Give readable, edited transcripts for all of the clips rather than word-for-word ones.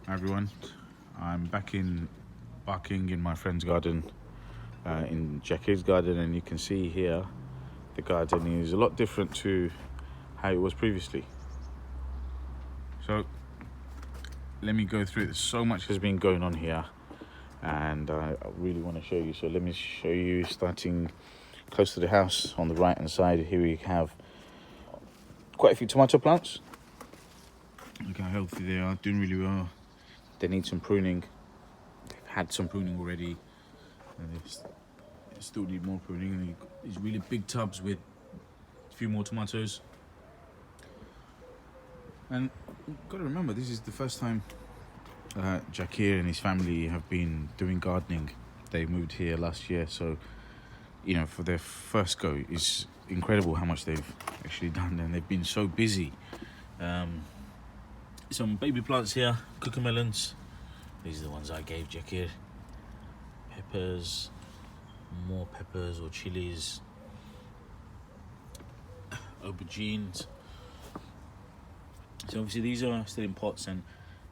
Hi everyone, I'm back in Barking in my friend's garden, in Jakir's garden, and you can see here the garden is a lot different to how it was previously. So let me go through it. So much has been going on here and I really want to show you. So let me show you, starting close to the house on the right hand side. Here we have quite a few tomato plants. Look how healthy they are, doing really well. They need some pruning. They've had some pruning already, and they still need more pruning. And you've got these really big tubs with a few more tomatoes. And you've got to remember, this is the first time Jakir and his family have been doing gardening. They moved here last year, so for their first go, it's incredible how much they've actually done, and they've been so busy. Some baby plants here, cucamelons. These are the ones I gave Jakir. Peppers, more peppers or chilies, aubergines. So obviously these are still in pots, and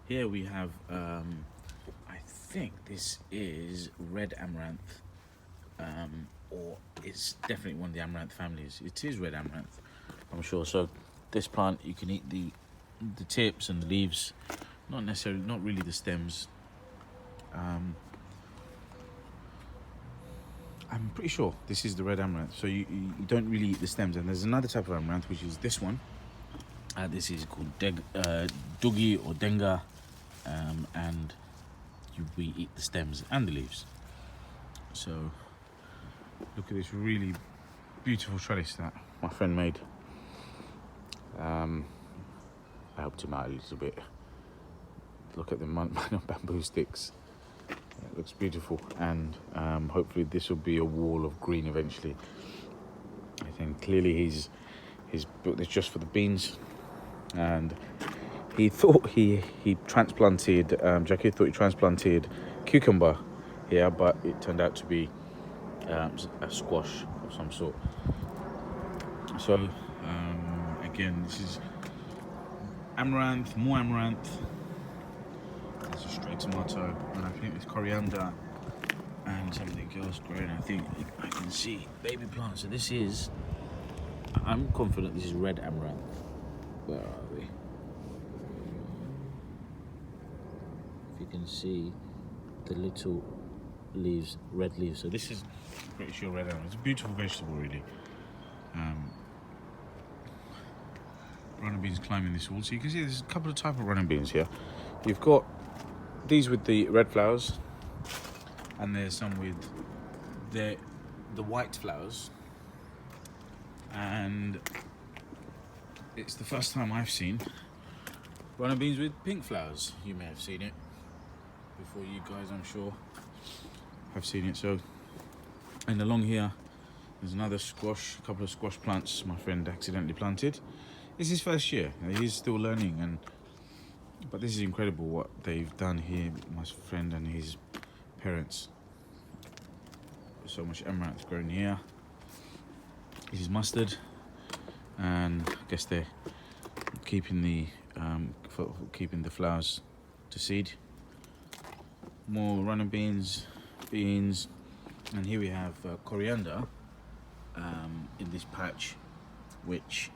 here we have, I think this is red amaranth, or it's definitely one of the amaranth families. It is red amaranth, I'm sure. So this plant, you can eat the tips and the leaves, not really the stems. I'm pretty sure this is the red amaranth, so you don't really eat the stems. And there's another type of amaranth, which is this one. This is called Dugi or Denga, and we eat the stems and the leaves. So look at this really beautiful trellis that my friend made. I helped him out a little bit. Look at the bamboo sticks. It looks beautiful, and hopefully this will be a wall of green eventually. I think clearly he's built this just for the beans, and he thought he transplanted, Jakir thought he transplanted cucumber here, but it turned out to be a squash of some sort. So again, this is amaranth, more amaranth. It's a straight tomato, and I think it's coriander and something else growing. I think I can see baby plants. So this is, I'm confident this is red amaranth. Where are we? If you can see the little leaves, red leaves. So this is pretty sure red amaranth. It's a beautiful vegetable, really. Running beans climbing this wall. So you can see there's a couple of types of running beans here. You've got these with the red flowers, and there's some with the white flowers. And it's the first time I've seen running beans with pink flowers. You may have seen it before, you guys, I'm sure, have seen it. So, and along here there's another squash, a couple of squash plants my friend accidentally planted. It's his first year, he's still learning, but this is incredible what they've done here, my friend and his parents. So much amaranth grown here. This is mustard, and I guess they're keeping the flowers to seed. More running beans, and here we have coriander in this patch, which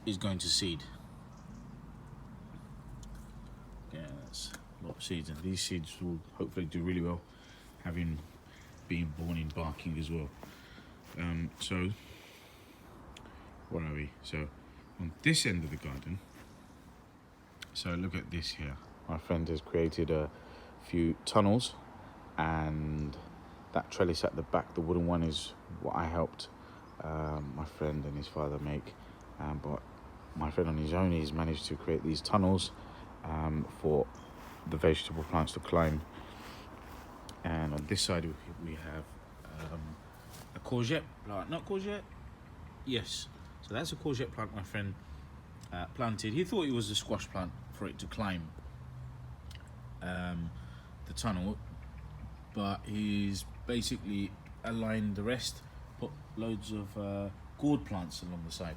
is going to seed. Yeah, that's a lot of seeds, and these seeds will hopefully do really well, having been born in Barking as well. So where are we? So on this end of the garden, so look at this here. My friend has created a few tunnels, and that trellis at the back, the wooden one, is what I helped my friend and his father make. But my friend on his own, he's managed to create these tunnels for the vegetable plants to climb. And on this side we have a courgette plant. Not courgette? Yes. So that's a courgette plant my friend planted. He thought it was a squash plant for it to climb the tunnel, but he's basically aligned the rest, put loads of gourd plants along the side.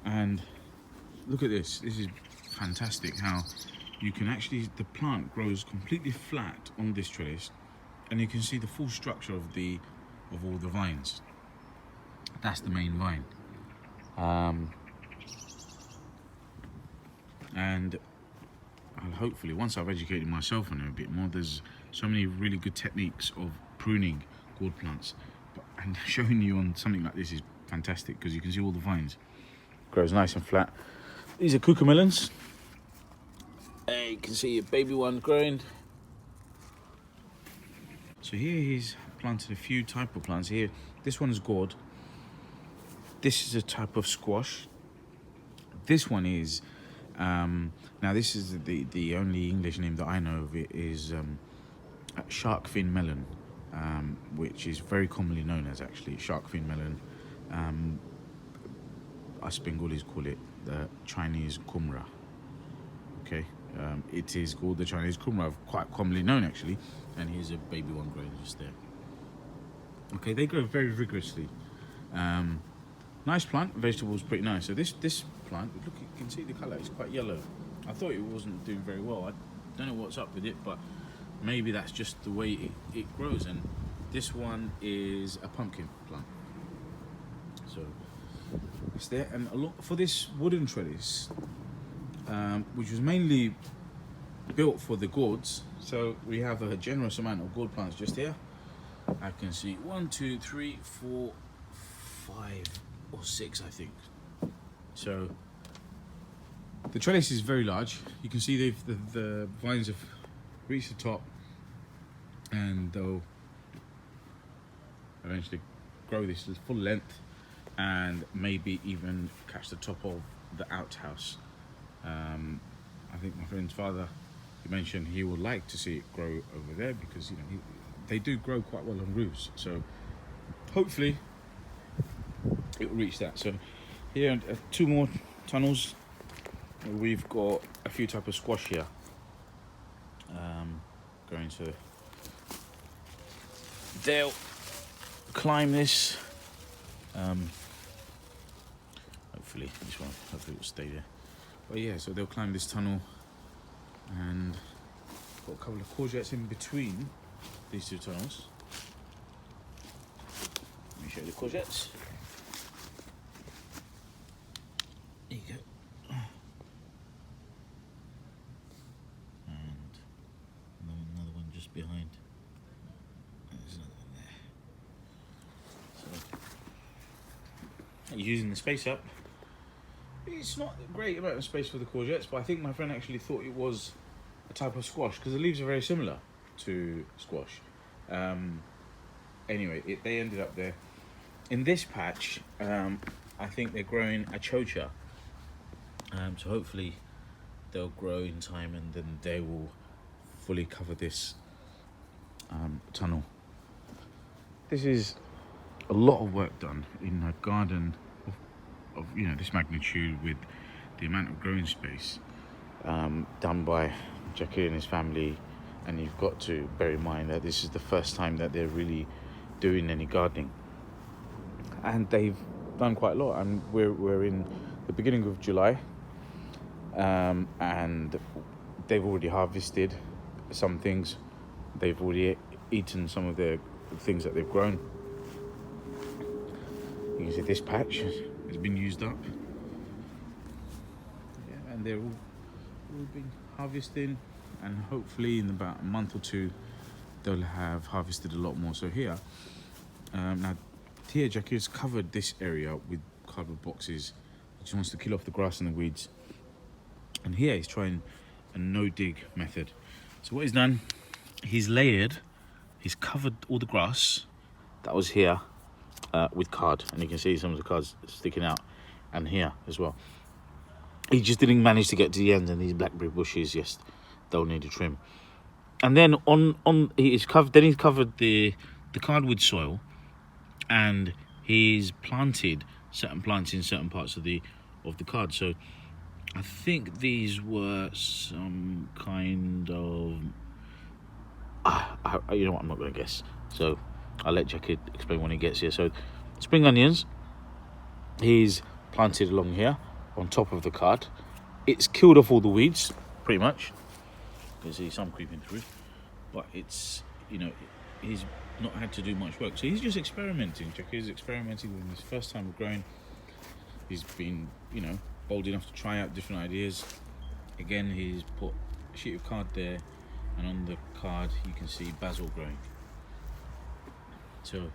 And look at this. This is fantastic how you can actually, the plant grows completely flat on this trellis, and you can see the full structure of all the vines. That's the main vine. And I'll hopefully, once I've educated myself on it a bit more, there's so many really good techniques of pruning gourd plants, and showing you on something like this is fantastic because you can see all the vines. Grows nice and flat. These are cucamelons. You can see a baby one growing. So here he's planted a few type of plants. Here, this one is gourd. This is a type of squash. This one is, now this is the only English name that I know of it is shark fin melon, which is very commonly known as actually shark fin melon. Us Bengalis call it the Chinese kumra. Okay, it is called the Chinese kumra, quite commonly known actually. And here's a baby one growing just there. Okay, they grow very vigorously. Nice plant, vegetables pretty nice. So this plant, look, you can see the colour, it's quite yellow. I thought it wasn't doing very well. I don't know what's up with it, but maybe that's just the way it grows. And this one is a pumpkin plant. So it's there. And a lot for this wooden trellis, which was mainly built for the gourds. So we have a generous amount of gourd plants just here. I can see 1, 2, 3, 4, 5 or 6, I think. So the trellis is very large. You can see the vines have reached the top, and they'll eventually grow this to full length and maybe even catch the top of the outhouse. I think my friend's father, he mentioned he would like to see it grow over there because, you know, they do grow quite well on roofs. So hopefully it will reach that. So here, 2 more tunnels. We've got a few type of squash here. Going to, they'll climb this. Hopefully this one, hopefully it will stay there. But yeah, so they'll climb this tunnel, and got a couple of courgettes in between these 2 tunnels. Let me show you the courgettes. There you go. And another one just behind. There's another one there. So, using the space up. It's not a great amount of space for the courgettes, but I think my friend actually thought it was a type of squash because the leaves are very similar to squash. Anyway, they ended up there. In this patch, I think they're growing a chocha. So hopefully they'll grow in time, and then they will fully cover this tunnel. This is a lot of work done in a garden of you know, this magnitude, with the amount of growing space done by Jackie and his family. And you've got to bear in mind that this is the first time that they're really doing any gardening, and they've done quite a lot. And we're in the beginning of July, and they've already harvested some things. They've already eaten some of the things that they've grown. You can see this patch has been used up. Yeah, and they're all been harvesting, and hopefully in about a month or 2 they'll have harvested a lot more. So here, now here Jackie has covered this area with cardboard boxes. He just wants to kill off the grass and the weeds. And here he's trying a no-dig method. So what he's done, he's covered all the grass that was here with card, and you can see some of the cards sticking out, and here as well. He just didn't manage to get to the end, and these blackberry bushes, yes, they'll need a trim. And then he's covered the card with soil, and he's planted certain plants in certain parts of the card. So I think these were some kind of you know what, I'm not going to guess. So I'll let Jackie explain when he gets here. So spring onions, he's planted along here on top of the card. It's killed off all the weeds, pretty much. can see some creeping through, but it's, you know, he's not had to do much work. So he's just experimenting. Jack is experimenting with his first time of growing. He's been, you know, bold enough to try out different ideas. Again, he's put a sheet of card there, and on the card you can see basil growing. So,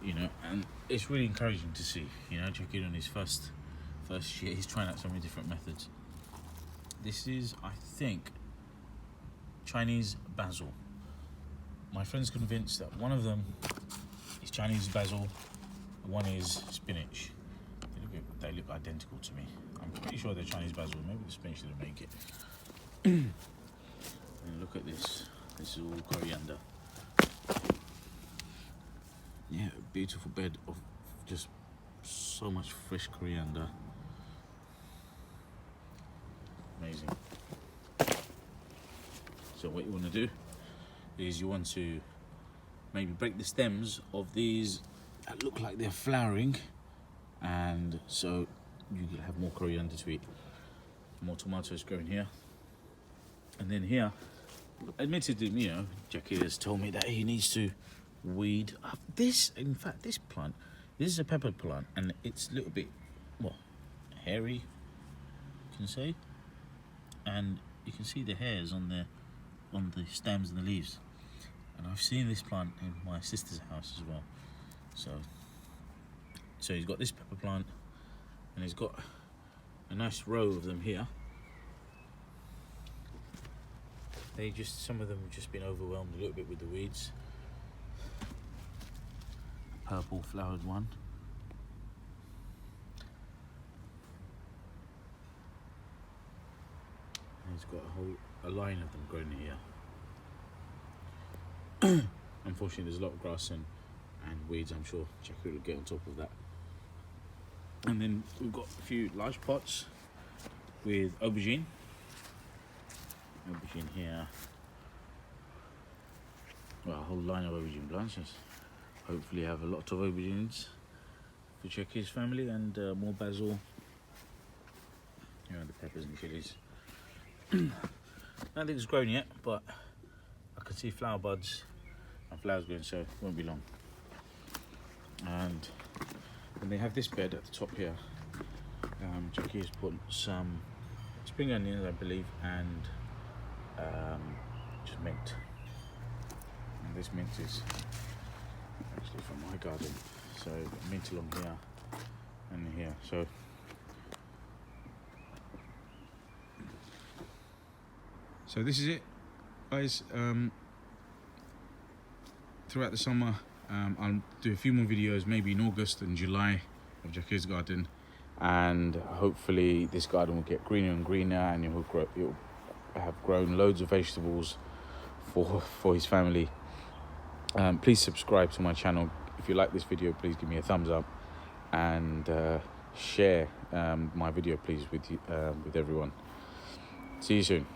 you know, and it's really encouraging to see, you know, Jack on his first year, he's trying out so many different methods. This is, I think, Chinese basil. My friend's convinced that one of them is Chinese basil, and one is spinach. They look identical to me. I'm pretty sure they're Chinese basil. Maybe the spinach didn't make it. And look at this. This is all coriander. Yeah, a beautiful bed of just so much fresh coriander. Amazing. So what you want to do is you want to maybe break the stems of these that look like they're flowering, and so you can have more coriander to eat. More tomatoes growing here. And then here, admittedly, you know, Jackie has told me that he needs to weed up this. In fact, this plant, this is a pepper plant, and it's a little bit, well, hairy, you can say. And you can see the hairs on the stems and the leaves. And I've seen this plant in my sister's house as well. So he's got this pepper plant, and he's got a nice row of them here. Some of them have just been overwhelmed a little bit with the weeds. A purple flowered one. And he's got a line of them growing here. Unfortunately, there's a lot of grass and weeds. I'm sure Jackie will get on top of that. And then we've got a few large pots with aubergine. Aubergine here. Well, a whole line of aubergine plants. Hopefully have a lot of aubergines for Jackie's family, and more basil. You know, the peppers and chilies. I don't think it's grown yet, but I can see flower buds and flowers growing, so it won't be long. And they have this bed at the top here. Jackie has put some spring onions, I believe, and just mint. And this mint is actually from my garden, so mint along here and here. So this is it, guys. Throughout the summer, I'll do a few more videos, maybe in August and July, of Jackie's garden, and hopefully this garden will get greener and greener, and it will have grown loads of vegetables for his family. Please subscribe to my channel. If you like this video, please give me a thumbs up, and share my video, please, with everyone. See you soon.